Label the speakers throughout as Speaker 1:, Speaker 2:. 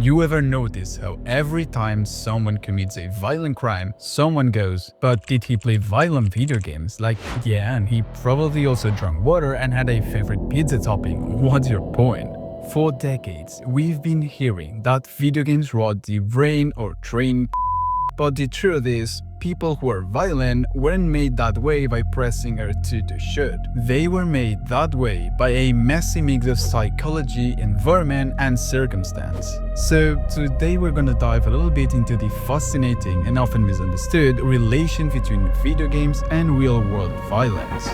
Speaker 1: You ever notice how every time someone commits a violent crime, someone goes, but did he play violent video games? Like, yeah, and he probably also drank water and had a favorite pizza topping. What's your point? For decades, we've been hearing that video games rot the brain or train. But the truth is, people who are violent weren't made that way by pressing R2 to shoot. They were made that way by a messy mix of psychology, environment, and circumstance. So today we're gonna dive a little bit into the fascinating and often misunderstood relation between video games and real-world violence.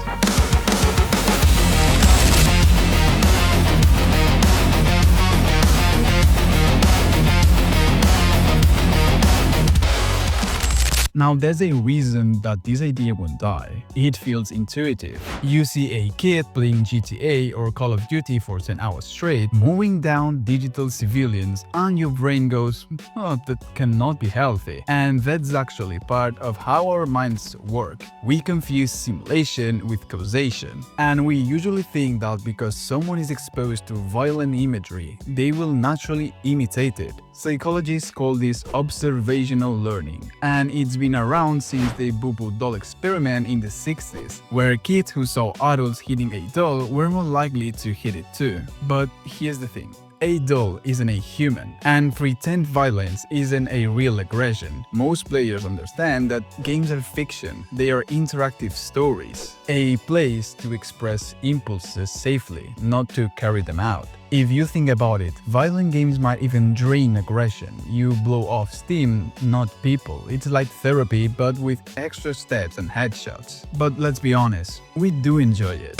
Speaker 1: Now, there's a reason that this idea won't die. It feels intuitive. You see a kid playing GTA or Call of Duty for 10 hours straight, mowing down digital civilians, and your brain goes, oh, that cannot be healthy. And that's actually part of how our minds work. We confuse simulation with causation. And we usually think that because someone is exposed to violent imagery, they will naturally imitate it. Psychologists call this observational learning, and it's been around since the boo-boo doll experiment in the 60s, where kids who saw adults hitting a doll were more likely to hit it too. But here's the thing. A doll isn't a human, and pretend violence isn't a real aggression. Most players understand that games are fiction, they are interactive stories, a place to express impulses safely, not to carry them out. If you think about it, violent games might even drain aggression. You blow off steam, not people. It's like therapy, but with extra steps and headshots. But let's be honest, we do enjoy it.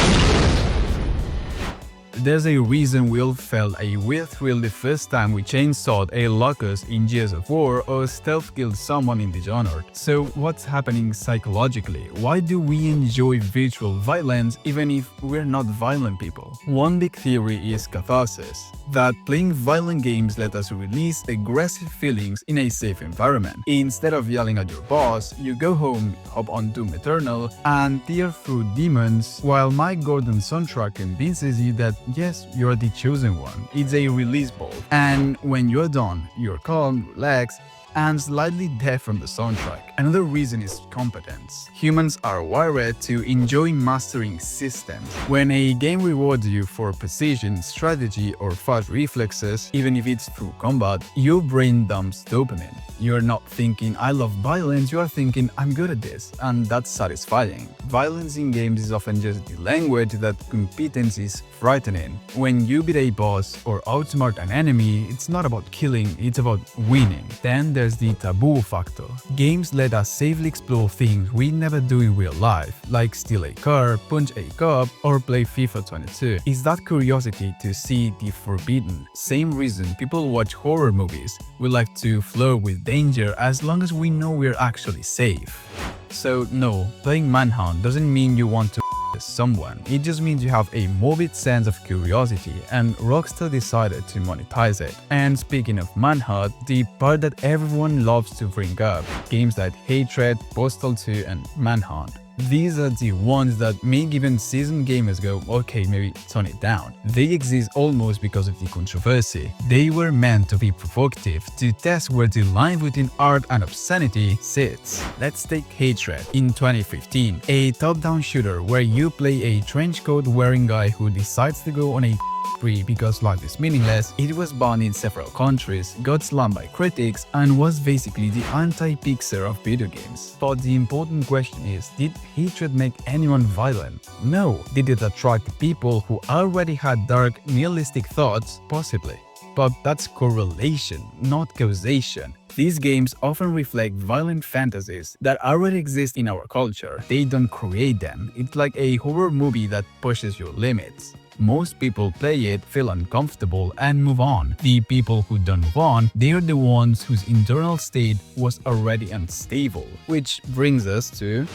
Speaker 1: There's a reason we all felt a weird thrill the first time we chainsawed a locust in Gears of War or stealth-killed someone in Dishonored. So what's happening psychologically? Why do we enjoy virtual violence even if we're not violent people? One big theory is catharsis, that playing violent games let us release aggressive feelings in a safe environment. Instead of yelling at your boss, you go home, hop on Doom Eternal, and tear through demons, while Mike Gordon's soundtrack convinces you that yes, you're the chosen one. It's a release valve. And when you're done, you're calm, relaxed, and slightly deaf from the soundtrack. Another reason is competence. Humans are wired to enjoy mastering systems. When a game rewards you for precision, strategy, or fast reflexes, even if it's through combat, your brain dumps dopamine. You're not thinking, I love violence, you are thinking, I'm good at this, and that's satisfying. Violence in games is often just the language that competence is frightening. When you beat a boss or outsmart an enemy, it's not about killing, it's about winning. Then there's the taboo factor. Games let us safely explore things we never do in real life, like steal a car, punch a cop, or play FIFA 22. It's that curiosity to see the forbidden. Same reason people watch horror movies. We like to flirt with danger as long as we know we're actually safe. So no, playing Manhunt doesn't mean you want to someone. It just means you have a morbid sense of curiosity, and Rockstar decided to monetize it. And speaking of Manhunt, the part that everyone loves to bring up, games like Hatred, Postal 2, and Manhunt. These are the ones that make even seasoned gamers go, okay, maybe tone it down. They exist almost because of the controversy. They were meant to be provocative, to test where the line between art and obscenity sits. Let's take Hatred. In 2015, a top-down shooter where you play a trenchcoat-wearing guy who decides to go on a spree because life is meaningless. It was banned in several countries, got slammed by critics, and was basically the anti-Pixar of video games. But the important question is, did Hatred make anyone violent? No. Did it attract people who already had dark, nihilistic thoughts? Possibly. But that's correlation, not causation. These games often reflect violent fantasies that already exist in our culture. They don't create them. It's like a horror movie that pushes your limits. Most people play it, feel uncomfortable, and move on. The people who don't move on, they are the ones whose internal state was already unstable. Which brings us to...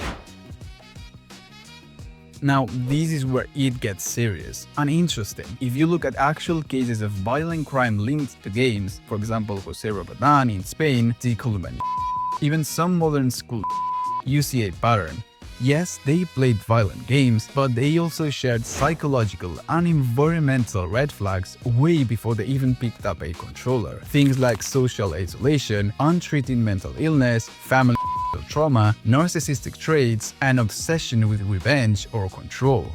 Speaker 1: Now, this is where it gets serious and interesting. If you look at actual cases of violent crime linked to games, for example, Jose Robadan in Spain, the Colombian, even some modern school, you see a pattern. Yes, they played violent games, but they also shared psychological and environmental red flags way before they even picked up a controller. Things like social isolation, untreated mental illness, family trauma, narcissistic traits, and obsession with revenge or control.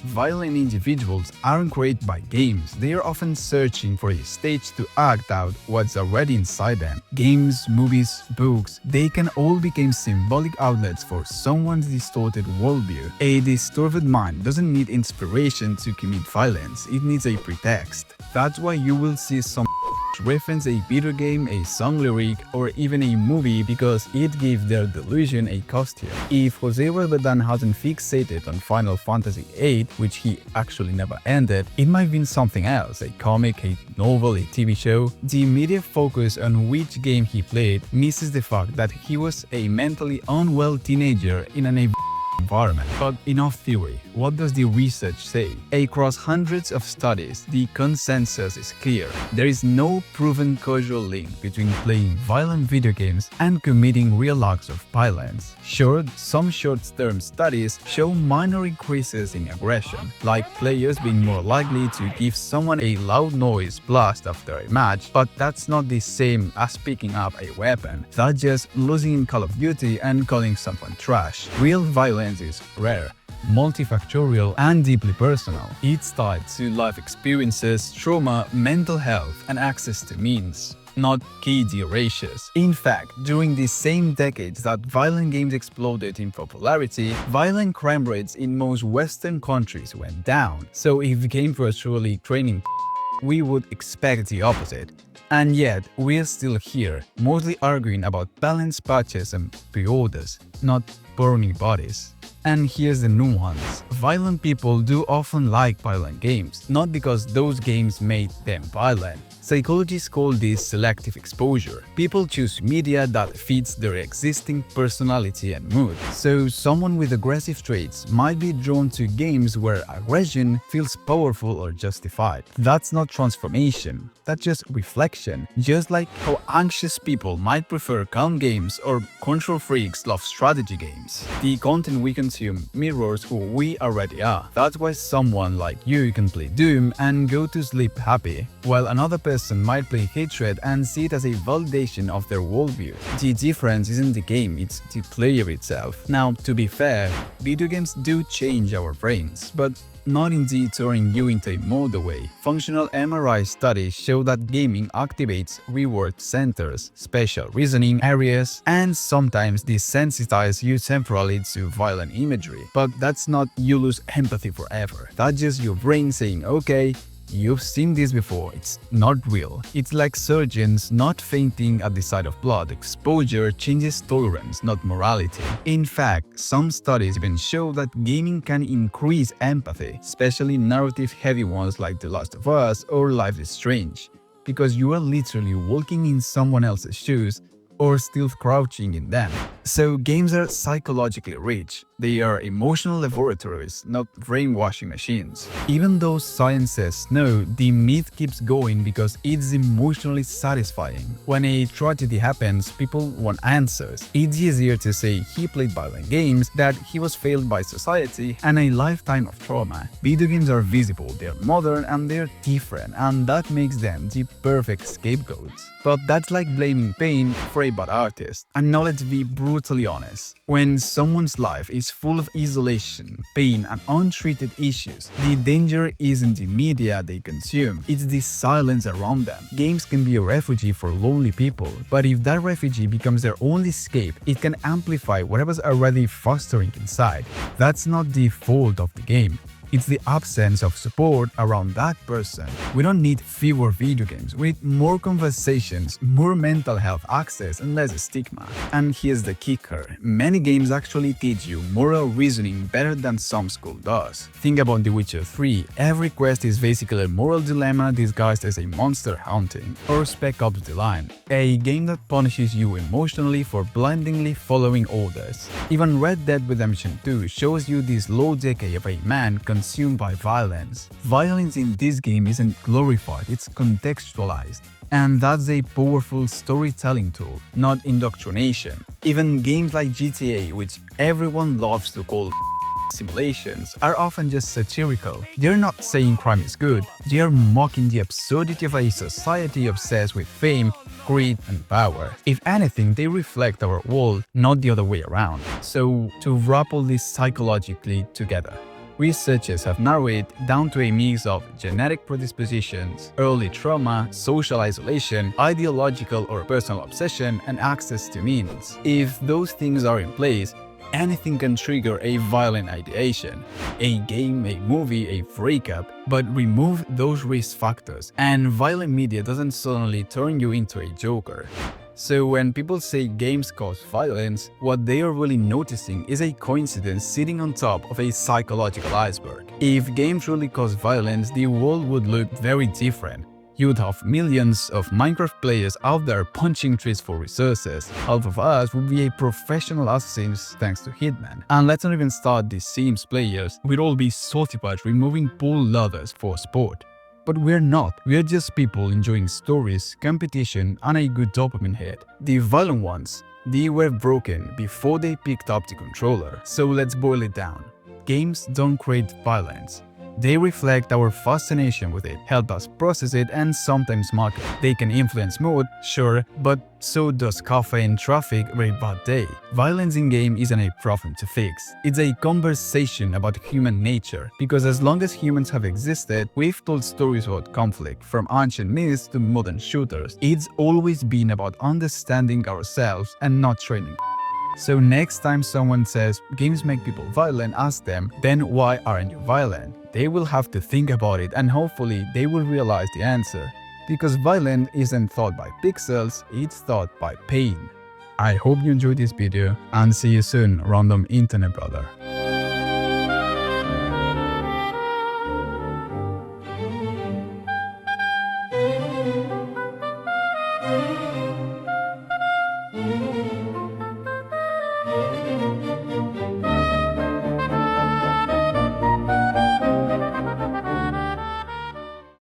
Speaker 1: Violent individuals aren't created by games, they are often searching for a stage to act out what's already inside them. Games, movies, books, they can all become symbolic outlets for someone's distorted worldview. A distorted mind doesn't need inspiration to commit violence, it needs a pretext. That's why you will see some reference a video game, a song lyric, or even a movie because it gives their delusion a costume. If Jose Rabadan hasn't fixated on Final Fantasy VIII, which he actually never ended, it might be something else, a comic, a novel, a TV show. The immediate focus on which game he played misses the fact that he was a mentally unwell teenager in an environment. But enough theory. What does the research say? Across hundreds of studies, the consensus is clear. There is no proven causal link between playing violent video games and committing real acts of violence. Sure, some short-term studies show minor increases in aggression, like players being more likely to give someone a loud noise blast after a match, but that's not the same as picking up a weapon. That's just losing in Call of Duty and calling someone trash. Real violence is rare, multifactorial, and deeply personal. It's tied to life experiences, trauma, mental health, and access to means, not KD ratios. In fact, during the same decades that violent games exploded in popularity, violent crime rates in most Western countries went down. So if games were truly training, we would expect the opposite. And yet, we're still here, mostly arguing about balance patches and pre-orders, not burning bodies. And here's the nuance. Violent people do often like violent games, not because those games made them violent. Psychologists call this selective exposure. People choose media that fits their existing personality and mood. So someone with aggressive traits might be drawn to games where aggression feels powerful or justified. That's not transformation, that's just reflection. Just like how anxious people might prefer calm games or control freaks love strategy games. The content we consume mirrors who we already are. That's why someone like you can play Doom and go to sleep happy, while another person might play hatred and see it as a validation of their worldview. The difference isn't the game, it's the player itself. Now, to be fair, video games do change our brains, but not indeed turning you into a mode way. Functional MRI studies show that gaming activates reward centers, special reasoning areas, and sometimes desensitize you temporarily to violent imagery. But that's not you lose empathy forever. That's just your brain saying, okay, you've seen this before, it's not real. It's like surgeons not fainting at the sight of blood. Exposure changes tolerance, not morality. In fact, some studies even show that gaming can increase empathy, especially narrative-heavy ones like The Last of Us or Life is Strange, because you are literally walking in someone else's shoes or still crouching in them. So games are psychologically rich. They are emotional laboratories, not brainwashing machines. Even though science says no, the myth keeps going because it's emotionally satisfying. When a tragedy happens, people want answers. It's easier to say he played violent games, that he was failed by society, and a lifetime of trauma. Video games are visible, they're modern, and they're different, and that makes them the perfect scapegoats. But that's like blaming pain for a bad artist. And now let's be brutally honest. When someone's life is full of isolation, pain, and untreated issues, the danger isn't the media they consume, it's the silence around them. Games can be a refuge for lonely people, but if that refuge becomes their only escape, it can amplify whatever's already fostering inside. That's not the fault of the game. It's the absence of support around that person. We don't need fewer video games, we need more conversations, more mental health access, and less stigma. And here's the kicker. Many games actually teach you moral reasoning better than some school does. Think about The Witcher 3. Every quest is basically a moral dilemma disguised as a monster hunting. Or Spec Ops: The Line, a game that punishes you emotionally for blindly following orders. Even Red Dead Redemption 2 shows you this low decay of a man consumed by violence. Violence in this game isn't glorified, it's contextualized. And that's a powerful storytelling tool, not indoctrination. Even games like GTA, which everyone loves to call simulations, are often just satirical. They're not saying crime is good, they are mocking the absurdity of a society obsessed with fame, greed, and power. If anything, they reflect our world, not the other way around. So, to wrap all this psychologically together, researchers have narrowed it down to a mix of genetic predispositions, early trauma, social isolation, ideological or personal obsession, and access to means. If those things are in place, anything can trigger a violent ideation. A game, a movie, a breakup, but remove those risk factors, and violent media doesn't suddenly turn you into a joker. So when people say games cause violence, what they are really noticing is a coincidence sitting on top of a psychological iceberg. If games really cause violence, the world would look very different. You'd have millions of Minecraft players out there punching trees for resources. Half of us would be a professional assassins thanks to Hitman. And let's not even start the Sims players, we'd all be salty about removing pool ladders for sport. But we're not. We're just people enjoying stories, competition, and a good dopamine hit. The violent ones, they were broken before they picked up the controller. So let's boil it down. Games don't create violence. They reflect our fascination with it, help us process it, and sometimes mock it. They can influence mood, sure, but so does caffeine, traffic, or a bad day. Violence in game isn't a problem to fix. It's a conversation about human nature, because as long as humans have existed, we've told stories about conflict, from ancient myths to modern shooters. It's always been about understanding ourselves and not training. So next time someone says games make people violent, ask them, then why aren't you violent? They will have to think about it, and hopefully they will realize the answer. Because violence isn't thought by pixels, it's thought by pain. I hope you enjoyed this video, and see you soon, random internet brother.